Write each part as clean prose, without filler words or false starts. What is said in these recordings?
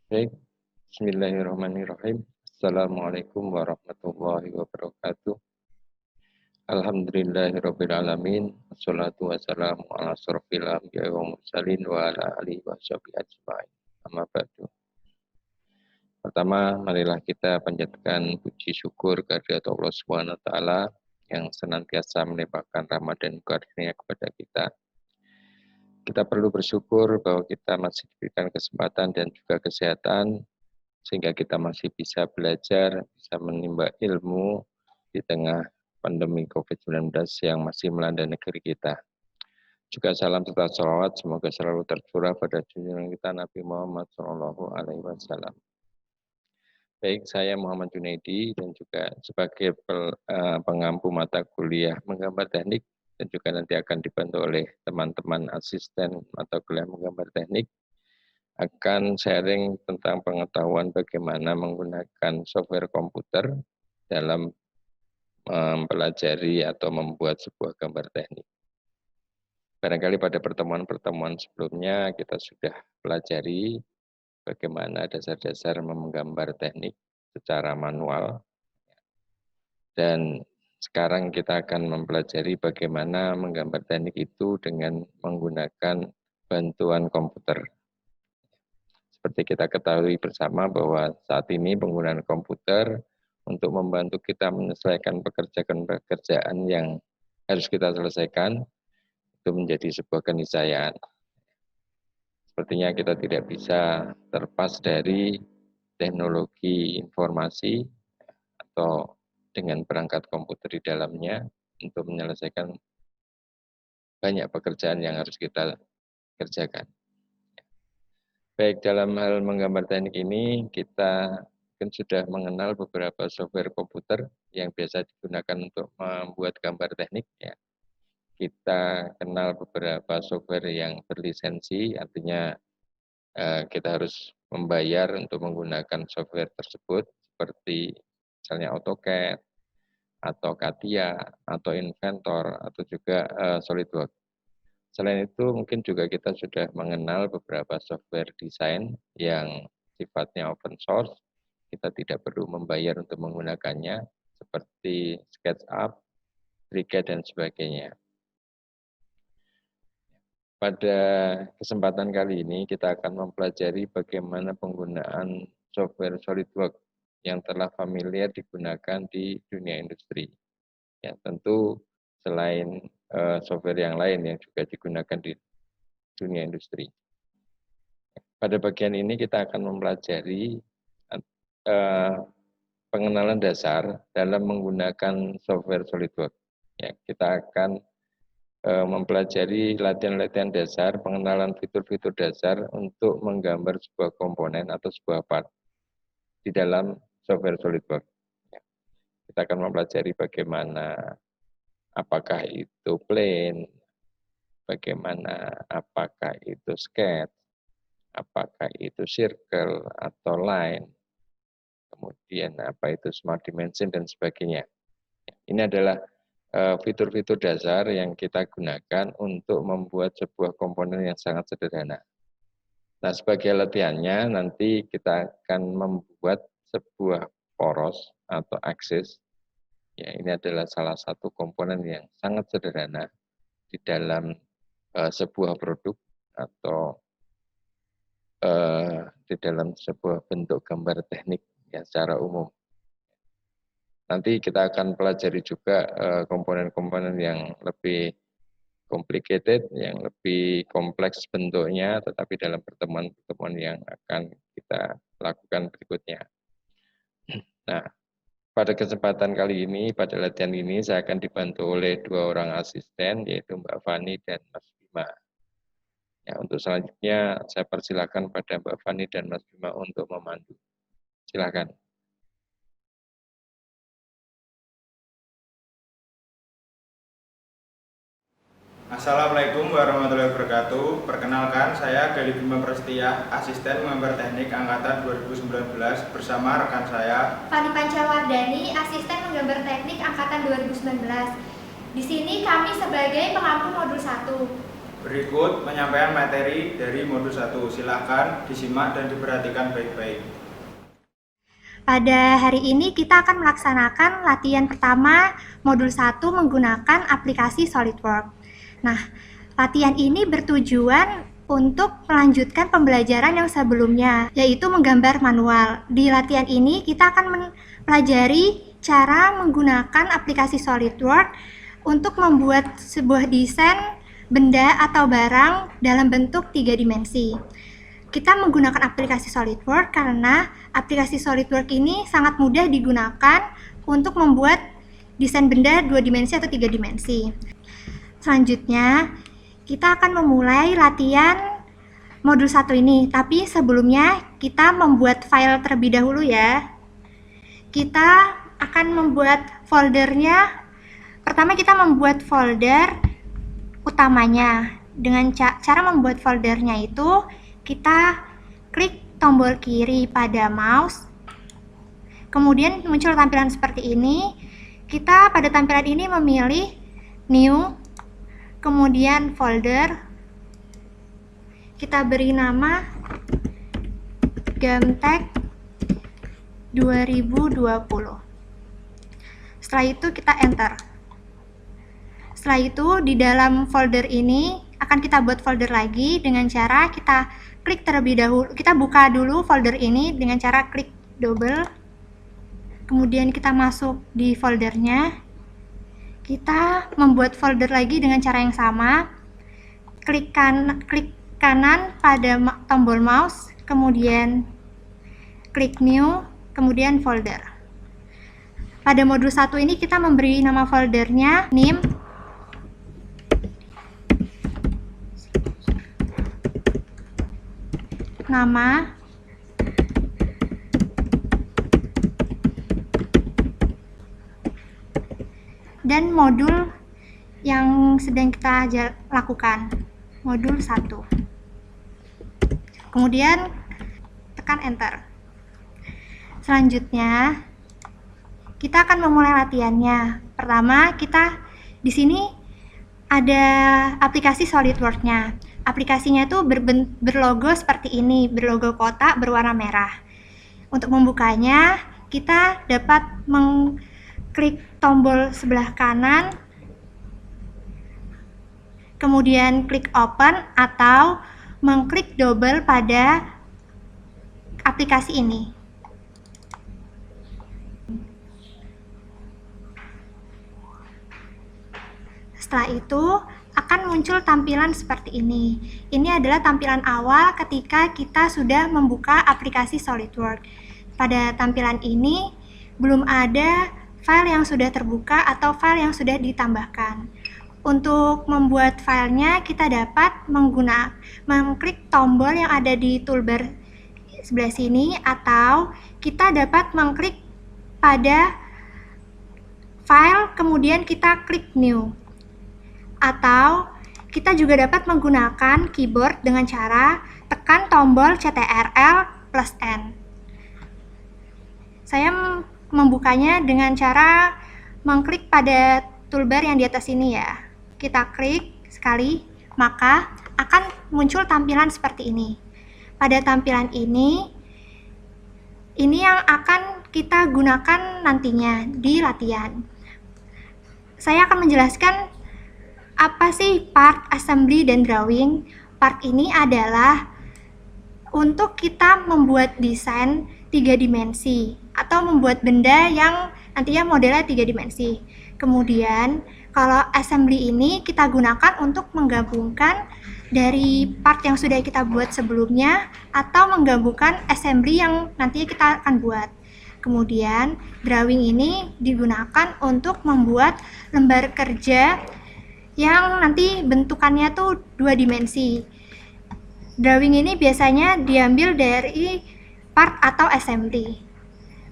Baik, Bismillahirrahmanirrahim. Assalamualaikum warahmatullahi wabarakatuh. Alhamdulillahirrabbilalamin. Wassalatu wassalamu ala asrofil anbiya'i wa mursalin wa ala alihi wa sahbihi ajma'in. Amma ba'du. Pertama, marilah kita panjatkan puji syukur kehadirat Allah Subhanahu wa taala yang senantiasa melimpahkan Ramadan karunia kepada kita. Kita perlu bersyukur bahwa kita masih diberikan kesempatan dan juga kesehatan sehingga kita masih bisa belajar, bisa menimba ilmu di tengah pandemi COVID-19 yang masih melanda negeri kita. Juga salam serta sholawat semoga selalu tercurah pada junjungan kita Nabi Muhammad SAW. Baik, saya Muhammad Junaidi dan juga sebagai pengampu mata kuliah menggambar teknik dan juga nanti akan dibantu oleh teman-teman asisten mata kuliah menggambar teknik akan sharing tentang pengetahuan bagaimana menggunakan software komputer dalam mempelajari atau membuat sebuah gambar teknik. Barangkali pada pertemuan-pertemuan sebelumnya kita sudah pelajari bagaimana dasar-dasar menggambar teknik secara manual. Dan sekarang kita akan mempelajari bagaimana menggambar teknik itu dengan menggunakan bantuan komputer. Seperti kita ketahui bersama bahwa saat ini penggunaan komputer untuk membantu kita menyelesaikan pekerjaan-pekerjaan yang harus kita selesaikan itu menjadi sebuah keniscayaan. Sepertinya kita tidak bisa terlepas dari teknologi informasi atau dengan perangkat komputer di dalamnya untuk menyelesaikan banyak pekerjaan yang harus kita kerjakan. Baik, dalam hal menggambar teknik ini kita mungkin sudah mengenal beberapa software komputer yang biasa digunakan untuk membuat gambar teknik. Ya. Kita kenal beberapa software yang berlisensi, artinya kita harus membayar untuk menggunakan software tersebut, seperti misalnya AutoCAD, atau CATIA, atau Inventor, atau juga SolidWorks. Selain itu, mungkin juga kita sudah mengenal beberapa software desain yang sifatnya open source. Kita tidak perlu membayar untuk menggunakannya, seperti SketchUp, Cricut, dan sebagainya. Pada kesempatan kali ini, kita akan mempelajari bagaimana penggunaan software SolidWorks yang telah familiar digunakan di dunia industri. Ya, tentu selain software yang lain yang juga digunakan di dunia industri. Pada bagian ini kita akan mempelajari pengenalan dasar dalam menggunakan software SolidWorks. Ya, kita akan mempelajari latihan-latihan dasar, pengenalan fitur-fitur dasar untuk menggambar sebuah komponen atau sebuah part di dalam software SolidWorks. Ya, kita akan mempelajari bagaimana apakah itu plane, bagaimana apakah itu sketch, apakah itu circle atau line, kemudian apa itu smart dimension dan sebagainya. Ini adalah fitur-fitur dasar yang kita gunakan untuk membuat sebuah komponen yang sangat sederhana. Nah, sebagai latihannya nanti kita akan membuat sebuah poros atau aksis. Ya, ini adalah salah satu komponen yang sangat sederhana di dalam sebuah produk atau di dalam sebuah bentuk gambar teknik ya secara umum. Nanti kita akan pelajari juga komponen-komponen yang lebih complicated, yang lebih kompleks bentuknya, tetapi dalam pertemuan-pertemuan yang akan kita lakukan berikutnya. Nah, pada kesempatan kali ini, pada latihan ini, saya akan dibantu oleh dua orang asisten, yaitu Mbak Fani dan Mas Bima. Ya, untuk selanjutnya, saya persilakan pada Mbak Fani dan Mas Bima untuk memandu. Silakan. Assalamualaikum warahmatullahi wabarakatuh. Perkenalkan, saya Gali Bima Prasetya, asisten menggambar teknik angkatan 2019 bersama rekan saya Fani Pancawardani, asisten menggambar teknik angkatan 2019. Di sini kami sebagai pengampu modul 1. Berikut penyampaian materi dari modul 1. Silakan disimak dan diperhatikan baik-baik. Pada hari ini kita akan melaksanakan latihan pertama modul 1 menggunakan aplikasi SolidWorks. Nah, latihan ini bertujuan untuk melanjutkan pembelajaran yang sebelumnya, yaitu menggambar manual. Di latihan ini kita akan mempelajari cara menggunakan aplikasi SolidWorks untuk membuat sebuah desain benda atau barang dalam bentuk 3 dimensi. Kita menggunakan aplikasi SolidWorks karena aplikasi SolidWorks ini sangat mudah digunakan untuk membuat desain benda 2 dimensi atau 3 dimensi. Selanjutnya, kita akan memulai latihan modul 1 ini, tapi sebelumnya kita membuat file terlebih dahulu ya. Kita akan membuat foldernya. Pertama kita membuat folder utamanya. Dengan cara membuat foldernya itu, kita klik tombol kiri pada mouse. Kemudian muncul tampilan seperti ini. Kita pada tampilan ini memilih new, kemudian folder, kita beri nama Gamtech 2020. Setelah itu kita enter. Setelah itu di dalam folder ini akan kita buat folder lagi dengan cara kita klik terlebih dahulu. Kita buka dulu folder ini dengan cara klik double. Kemudian kita masuk di foldernya. Kita membuat folder lagi dengan cara yang sama. Klik kanan pada tombol mouse, kemudian klik new, kemudian folder. Pada modul 1 ini kita memberi nama foldernya name, nama, dan modul yang sedang kita lakukan, modul 1. Kemudian tekan enter. Selanjutnya kita akan memulai latihannya. Pertama, kita di sini ada aplikasi SolidWorks-nya. Aplikasinya itu berlogo seperti ini, berlogo kotak berwarna merah. Untuk membukanya, kita dapat mengklik tombol sebelah kanan, kemudian klik open atau mengklik double pada aplikasi ini. Setelah itu akan muncul tampilan seperti ini. Ini adalah tampilan awal ketika kita sudah membuka aplikasi SolidWorks. Pada tampilan ini belum ada file yang sudah terbuka atau file yang sudah ditambahkan. Untuk membuat filenya kita dapat mengklik tombol yang ada di toolbar sebelah sini, atau kita dapat mengklik pada file kemudian kita klik new. Atau kita juga dapat menggunakan keyboard dengan cara tekan tombol Ctrl+N. Saya membukanya dengan cara mengklik pada toolbar yang di atas ini ya. Kita klik sekali, maka akan muncul tampilan seperti ini. Pada tampilan ini yang akan kita gunakan nantinya di latihan. Saya akan menjelaskan apa sih part, assembly, dan drawing. Part ini adalah untuk kita membuat desain 3 dimensi atau membuat benda yang nantinya modelnya 3 dimensi. Kemudian kalau assembly ini kita gunakan untuk menggabungkan dari part yang sudah kita buat sebelumnya atau menggabungkan assembly yang nantinya kita akan buat. Kemudian drawing ini digunakan untuk membuat lembar kerja yang nanti bentukannya tuh 2 dimensi. Drawing ini biasanya diambil dari part atau assembly.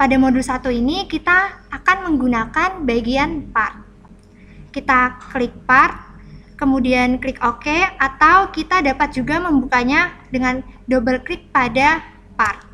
Pada modul 1 ini kita akan menggunakan bagian part. Kita klik part, kemudian klik OK, atau kita dapat juga membukanya dengan double klik pada part.